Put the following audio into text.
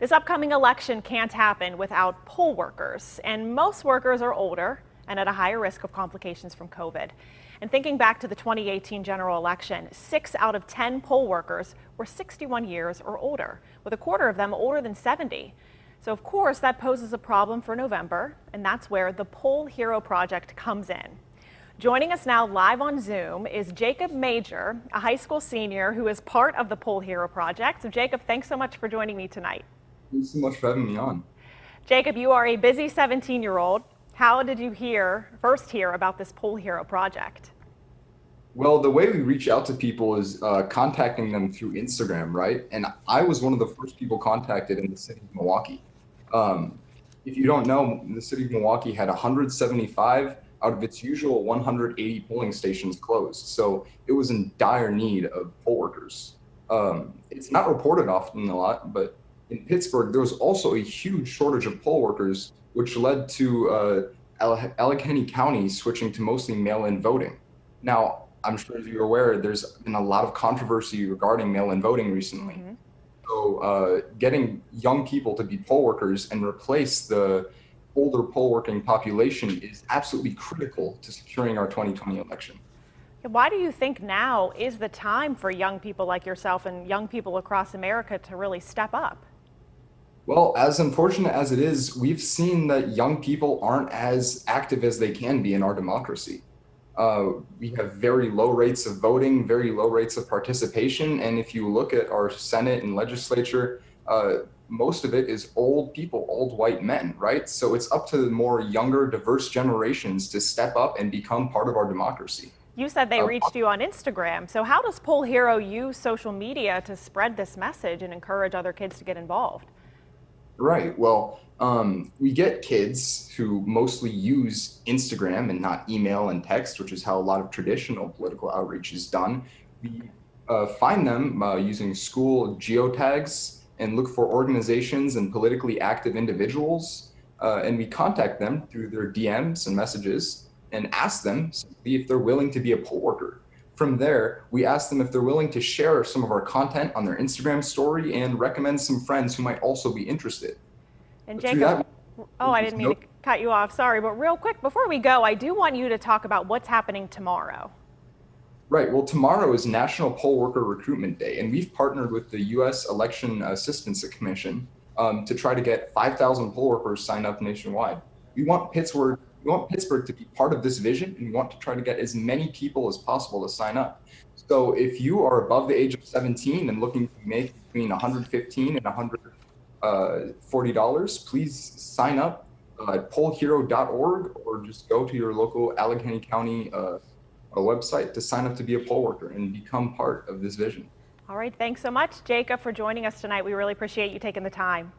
This upcoming election can't happen without poll workers, and most workers are older and at a higher risk of complications from COVID. And thinking back to the 2018 general election, 6 out of 10 poll workers were 61 years or older, with a quarter of them older than 70. So of course that poses a problem for November, and that's where the Poll Hero Project comes in. Joining us now live on Zoom is Jacob Major, a high school senior who is part of the Poll Hero Project. So Jacob, thanks so much for joining me tonight. Thanks so much for having me on. Jacob, you are a busy 17-year-old. How did you first hear about this Poll Hero Project? Well, the way we reach out to people is contacting them through Instagram, right? And I was one of the first people contacted in the city of Milwaukee. If you don't know, the city of Milwaukee had 175 out of its usual 180 polling stations closed. So it was in dire need of poll workers. It's not reported often a lot, but in Pittsburgh, there was also a huge shortage of poll workers, which led to Allegheny County switching to mostly mail-in voting. Now, I'm sure as you're aware, there's been a lot of controversy regarding mail-in voting recently. Mm-hmm. So getting young people to be poll workers and replace the older poll working population is absolutely critical to securing our 2020 election. Why do you think now is the time for young people like yourself and young people across America to really step up? Well, as unfortunate as it is, we've seen that young people aren't as active as they can be in our democracy. We have very low rates of voting, very low rates of participation. And if you look at our Senate and legislature, most of it is old people, old white men, right? So it's up to the more younger, diverse generations to step up and become part of our democracy. You said they reached you on Instagram. So how does Poll Hero use social media to spread this message and encourage other kids to get involved? Right. Well, we get kids who mostly use Instagram and not email and text, which is how a lot of traditional political outreach is done. We find them using school geotags and look for organizations and politically active individuals. And we contact them through their DMs and messages and ask them simply if they're willing to be a poll worker. From there, we ask them if they're willing to share some of our content on their Instagram story and recommend some friends who might also be interested. And Jacob, I didn't mean to cut you off, sorry, but real quick, before we go, I do want you to talk about what's happening tomorrow. Right, well, tomorrow is National Poll Worker Recruitment Day, and we've partnered with the U.S. Election Assistance Commission to try to get 5,000 poll workers signed up nationwide. We want Pittsburgh to be part of this vision, and we want to try to get as many people as possible to sign up. So if you are above the age of 17 and looking to make between $115 and $140, please sign up at pollhero.org or just go to your local Allegheny County website to sign up to be a poll worker and become part of this vision. All right, thanks so much, Jacob, for joining us tonight. We really appreciate you taking the time.